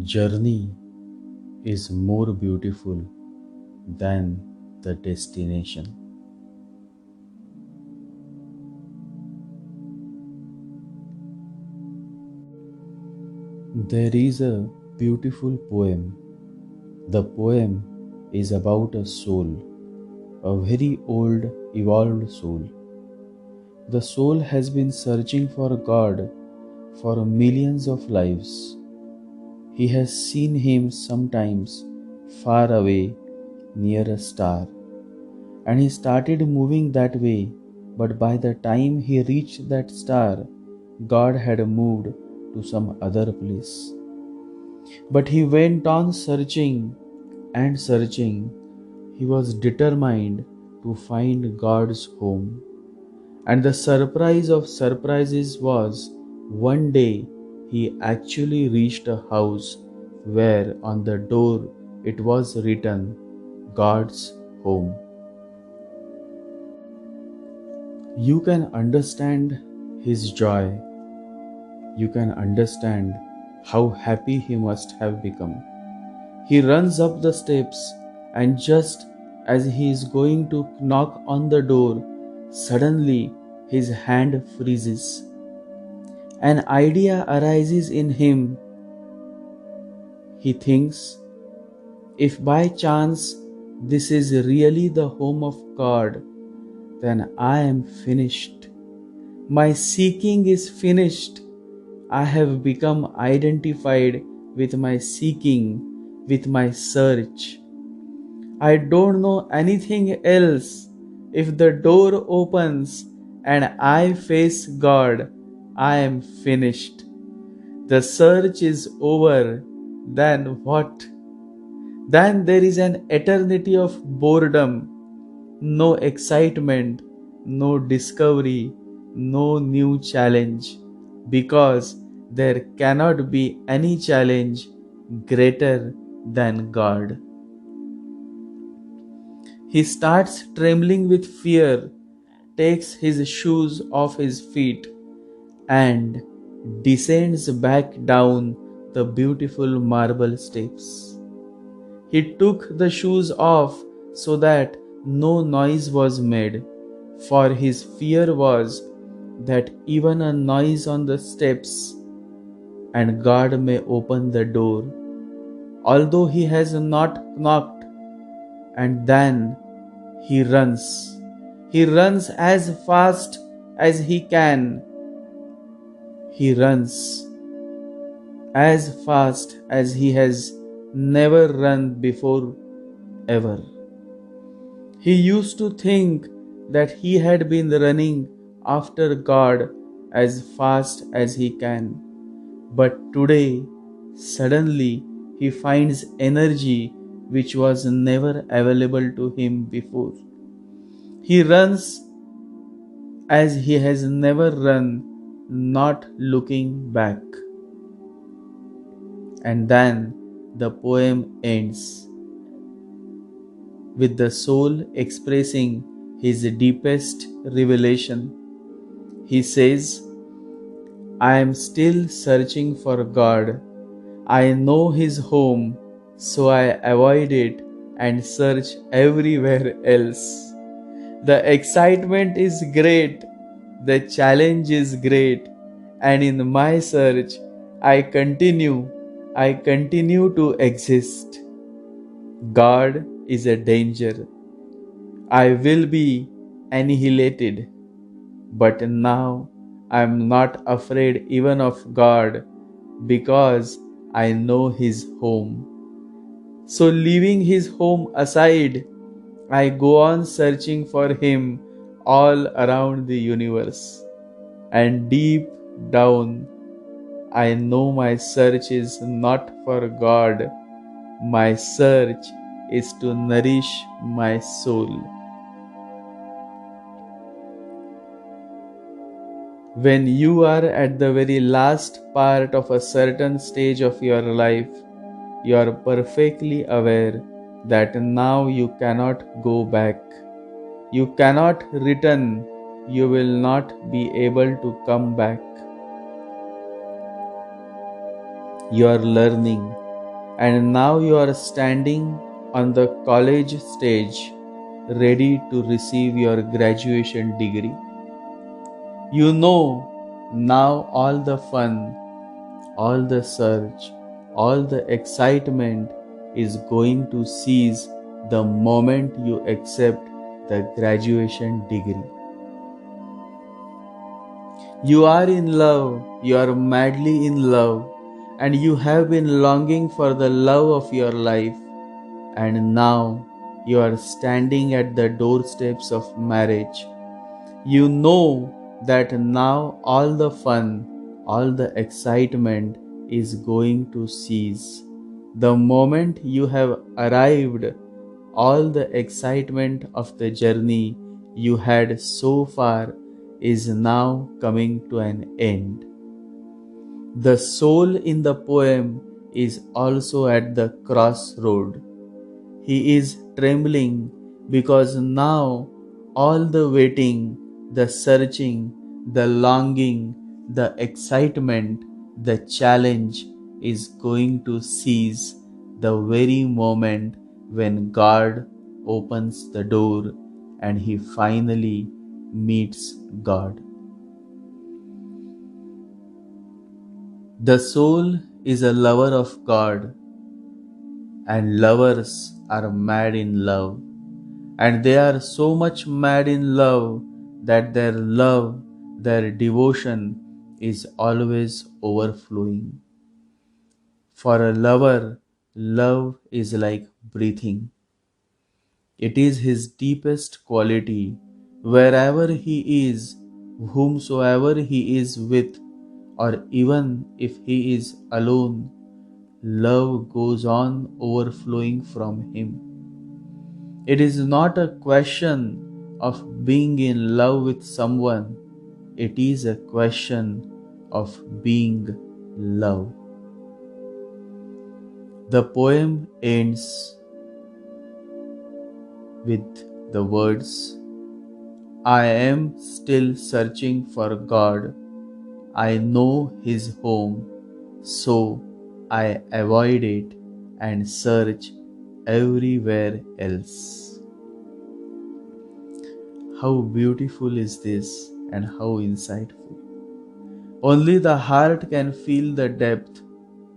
Journey is more beautiful than the destination. There is a beautiful poem. The poem is about a soul, a very old, evolved soul. The soul has been searching for God for millions of lives. He has seen Him sometimes far away near a star, and he started moving that way. But by the time he reached that star, God had moved to some other place. But he went on searching and searching. He was determined to find God's home. And the surprise of surprises was one day he actually reached a house where on the door it was written, God's home. You can understand his joy. You can understand how happy he must have become. He runs up the steps, and just as he is going to knock on the door, suddenly his hand freezes. An idea arises in him. He thinks, if by chance this is really the home of God, then I am finished. My seeking is finished. I have become identified with my seeking, with my search. I don't know anything else. If the door opens and I face God, I am finished. The search is over. Then what? Then there is an eternity of boredom, no excitement, no discovery, no new challenge, because there cannot be any challenge greater than God. He starts trembling with fear, takes his shoes off his feet, and descends back down the beautiful marble steps. He took the shoes off so that no noise was made, for his fear was that even a noise on the steps and God may open the door, although he has not knocked. And then he runs. He runs as fast as he can. He runs as fast as he has never run before ever. He used to think that he had been running after God as fast as he can. But today, suddenly, he finds energy which was never available to him before. He runs as he has never run, not looking back. And then the poem ends with the soul expressing his deepest revelation. He says, I am still searching for God. I know His home, so I avoid it and search everywhere else. The excitement is great, the challenge is great, and in my search, I continue to exist. God is a danger. I will be annihilated, but now I am not afraid even of God because I know His home. So, leaving His home aside, I go on searching for Him all around the universe. And deep down, I know my search is not for God, my search is to nourish my soul. When you are at the very last part of a certain stage of your life, you are perfectly aware that now you cannot go back. You cannot return. You will not be able to come back. You are learning. and now you are standing on the college stage, ready to receive your graduation degree. You know now all the fun, all the search, all the excitement is going to cease the moment you accept the graduation degree. You are in love, you are madly in love, and you have been longing for the love of your life, and now you are standing at the doorsteps of marriage. You know that now all the fun, all the excitement is going to cease. The moment you have arrived, all the excitement of the journey you had so far is now coming to an end. The soul in the poem is also at the crossroad. He is trembling because now all the waiting, the searching, the longing, the excitement, the challenge is going to cease the very moment when God opens the door and he finally meets God. The soul is a lover of God, and lovers are mad in love. And they are so much mad in love that their love, their devotion is always overflowing. For a lover, love is like breathing. It is his deepest quality. Wherever he is, whomsoever he is with, or even if he is alone, love goes on overflowing from him. It is not a question of being in love with someone, it is a question of being loved. The poem ends with the words, I am still searching for God. I know His home, so I avoid it and search everywhere else. How beautiful is this and how insightful. Only the heart can feel the depth.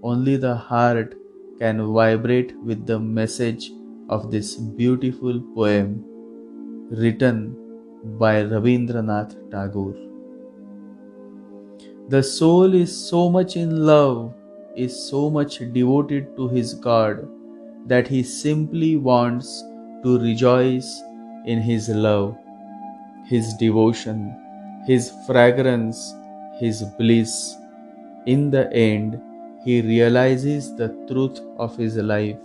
Only the heart can vibrate with the message of this beautiful poem written by Rabindranath Tagore. The soul is so much in love, is so much devoted to his God, that he simply wants to rejoice in his love, his devotion, his fragrance, his bliss. In the end, he realizes the truth of his life,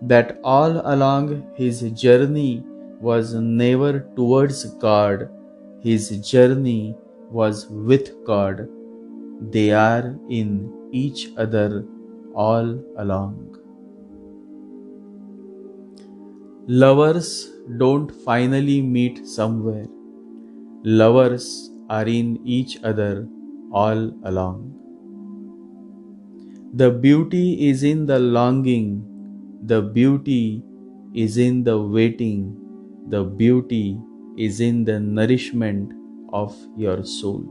that all along his journey was never towards God, his journey was with God. They are in each other all along. Lovers don't finally meet somewhere. Lovers are in each other all along. The beauty is in the longing. The beauty is in the waiting. The beauty is in the nourishment of your soul.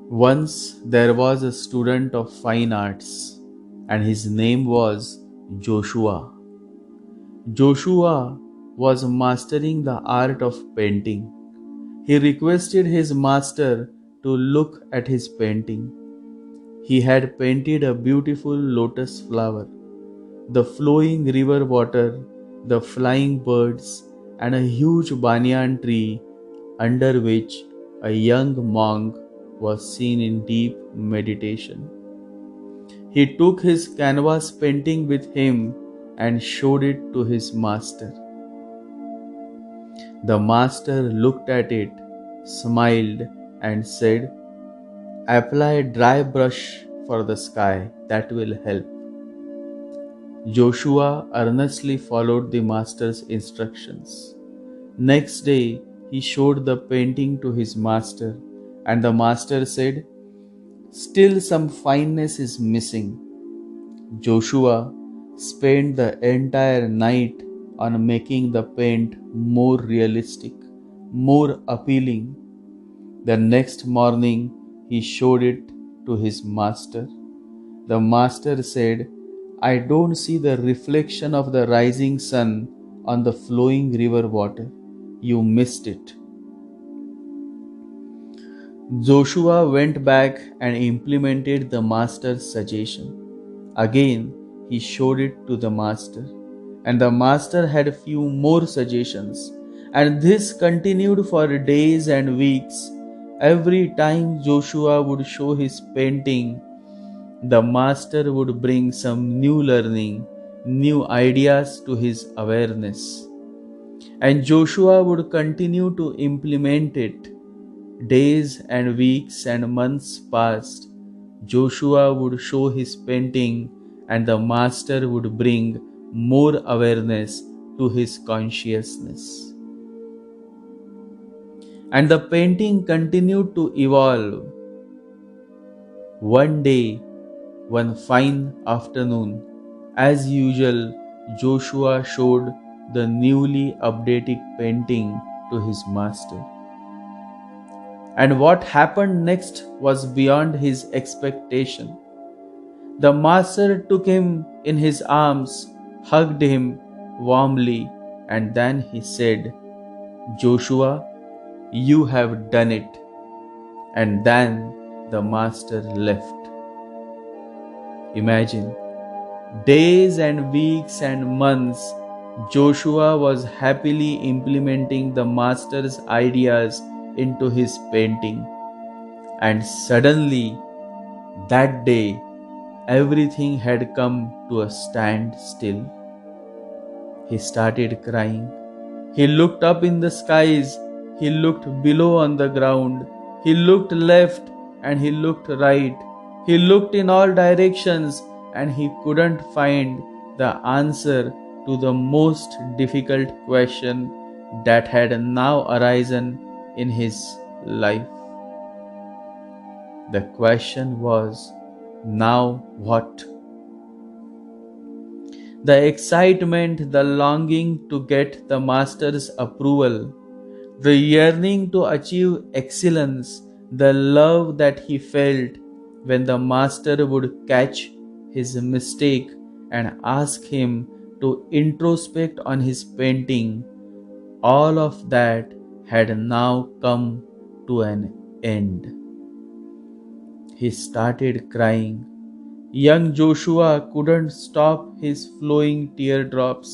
Once there was a student of fine arts, and his name was Joshua. Joshua was mastering the art of painting. He requested his master to look at his painting. He had painted a beautiful lotus flower, the flowing river water, the flying birds, and a huge banyan tree under which a young monk was seen in deep meditation. He took his canvas painting with him and showed it to his master. The master looked at it, smiled, and said, apply a dry brush for the sky, that will help. Joshua earnestly followed the master's instructions. Next day, he showed the painting to his master, And the master said, "Still some fineness is missing." Joshua spent the entire night on making the paint more realistic, more appealing. The next morning, he showed it to his master. The master said, "I don't see the reflection of the rising sun on the flowing river water. You missed it." Joshua went back and implemented the master's suggestion. Again, he showed it to the master, and the master had a few more suggestions. And this continued for days and weeks. Every time Joshua would show his painting, the master would bring some new learning, new ideas to his awareness. And Joshua would continue to implement it. Days and weeks and months passed. Joshua would show his painting, and the master would bring more awareness to his consciousness. And the painting continued to evolve. One day, one fine afternoon, as usual, Joshua showed the newly updated painting to his master. And what happened next was beyond his expectation. The master took him in his arms, hugged him warmly, and then he said, "Joshua, you have done it." And then the master left. Imagine, days and weeks and months, Joshua was happily implementing the master's ideas into his painting. And suddenly, that day, everything had come to a standstill. He started crying. He looked up in the skies. He looked below on the ground. He looked left and he looked right. He looked in all directions and he couldn't find the answer to the most difficult question that had now arisen in his life. The question was, now what? The excitement, the longing to get the master's approval, the yearning to achieve excellence, the love that he felt when the master would catch his mistake and ask him to introspect on his painting, all of that had now come to an end. He started crying. Young Joshua couldn't stop his flowing teardrops.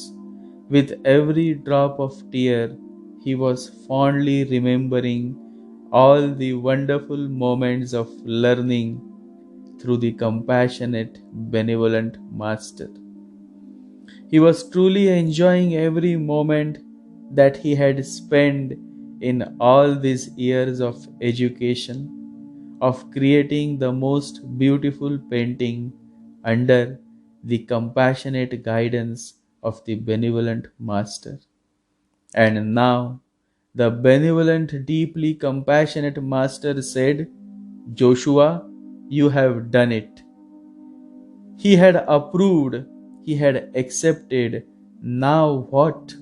With every drop of tear, he was fondly remembering all the wonderful moments of learning through the compassionate, benevolent Master. He was truly enjoying every moment that he had spent in all these years of education, of creating the most beautiful painting under the compassionate guidance of the benevolent Master. And now, the benevolent, deeply compassionate Master said, "Joshua, you have done it." He had approved, he had accepted. Now what?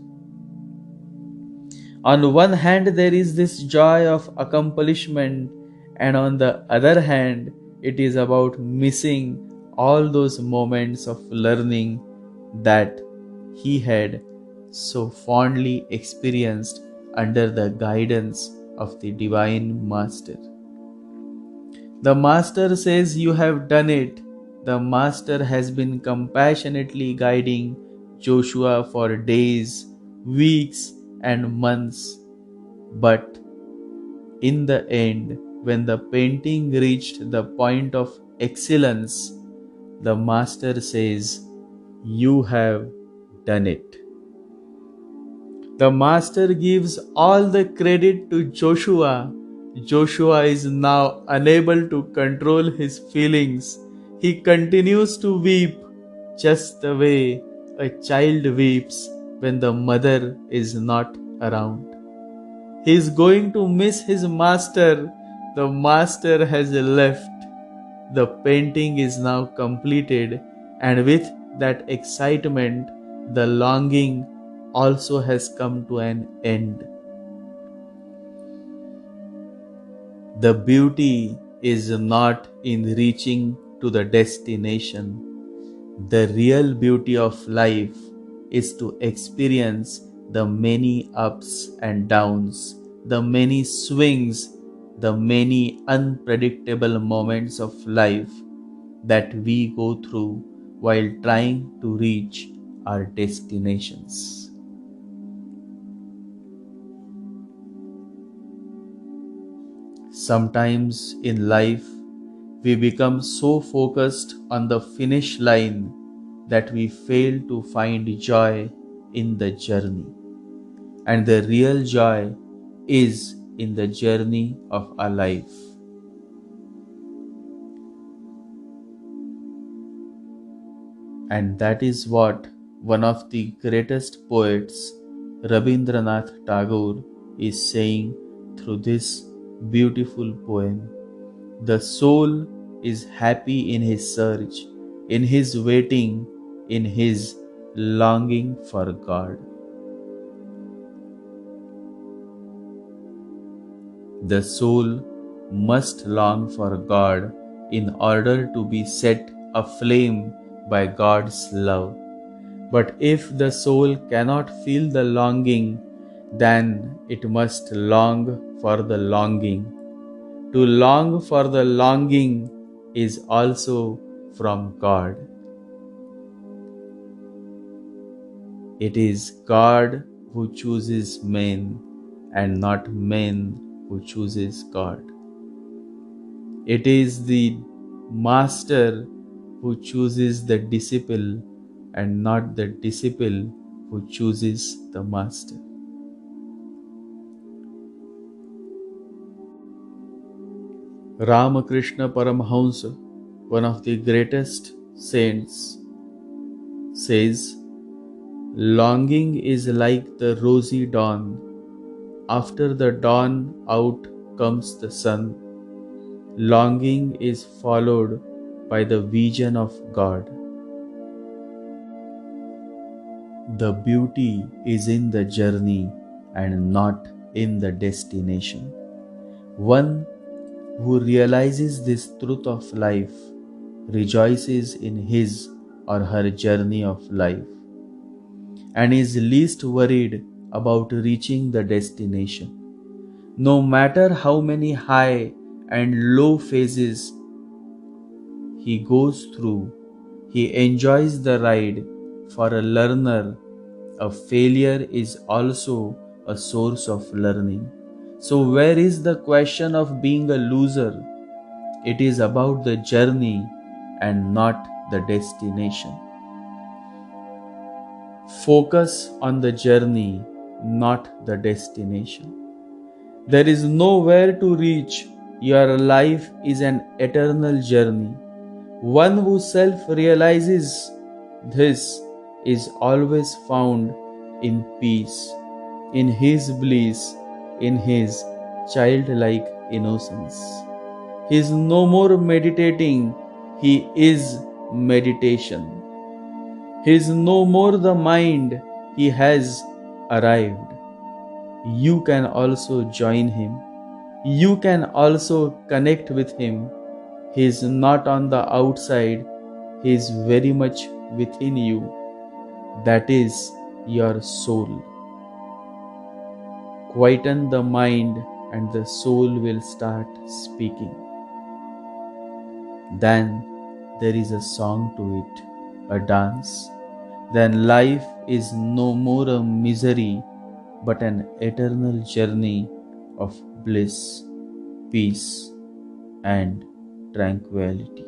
On one hand, there is this joy of accomplishment, and on the other hand, it is about missing all those moments of learning that he had so fondly experienced under the guidance of the Divine Master. The Master says, "You have done it." The Master has been compassionately guiding Joshua for days, weeks, and months. But in the end, when the painting reached the point of excellence, the Master says, "You have done it." The Master gives all the credit to Joshua. Joshua is now unable to control his feelings. He continues to weep just the way a child weeps when the mother is not around. He is going to miss his master, The master has left. The painting is now completed, and with that excitement, the longing also has come to an end. The beauty is not in reaching to the destination. The real beauty of life is to experience the many ups and downs, the many swings, the many unpredictable moments of life that we go through while trying to reach our destinations. Sometimes in life, we become so focused on the finish line that we fail to find joy in the journey. And the real joy is in the journey of our life. And that is what one of the greatest poets, Rabindranath Tagore, is saying through this beautiful poem. The soul is happy in his search, in his waiting, in his longing for God. The soul must long for God in order to be set aflame by God's love. But if the soul cannot feel the longing, then it must long for the longing. To long for the longing is also from God. It is God who chooses men and not men who chooses God. It is the master who chooses the disciple and not the disciple who chooses the master. Ramakrishna Paramhansa, one of the greatest saints, says, longing is like the rosy dawn. After the dawn out comes the sun. Longing is followed by the vision of God. The beauty is in the journey and not in the destination. One who realizes this truth of life rejoices in his or her journey of life and is least worried about reaching the destination. No matter how many high and low phases he goes through, he enjoys the ride. For a learner, a failure is also a source of learning. So, where is the question of being a loser? It is about the journey and not the destination. Focus on the journey, not the destination. There is nowhere to reach. Your life is an eternal journey. One who self realizes this is always found in peace, in his bliss, in his childlike innocence. He is no more meditating, he is meditation. He is no more the mind, he has arrived. You can also join him. You can also connect with him. He is not on the outside, he is very much within you. That is your soul. Quieten the mind and the soul will start speaking. Then there is a song to it, a dance. Then life is no more a misery but an eternal journey of bliss, peace, and tranquility.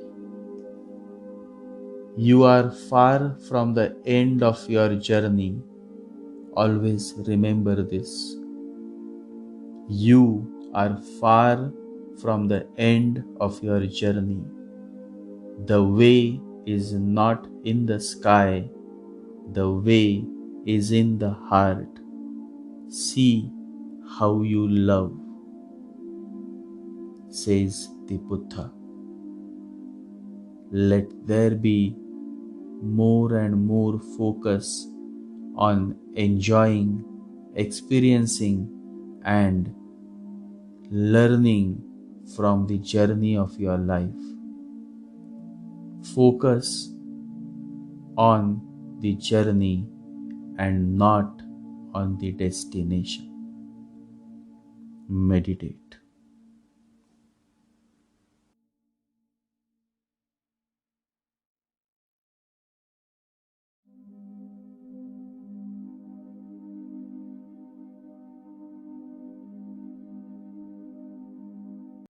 You are far from the end of your journey. Always remember this. You are far from the end of your journey. The way is not in the sky, the way is in the heart. See how you love. says the Buddha. Let there be more and more focus on enjoying, experiencing, and learning from the journey of your life. Focus on the journey and not on the destination. Meditate.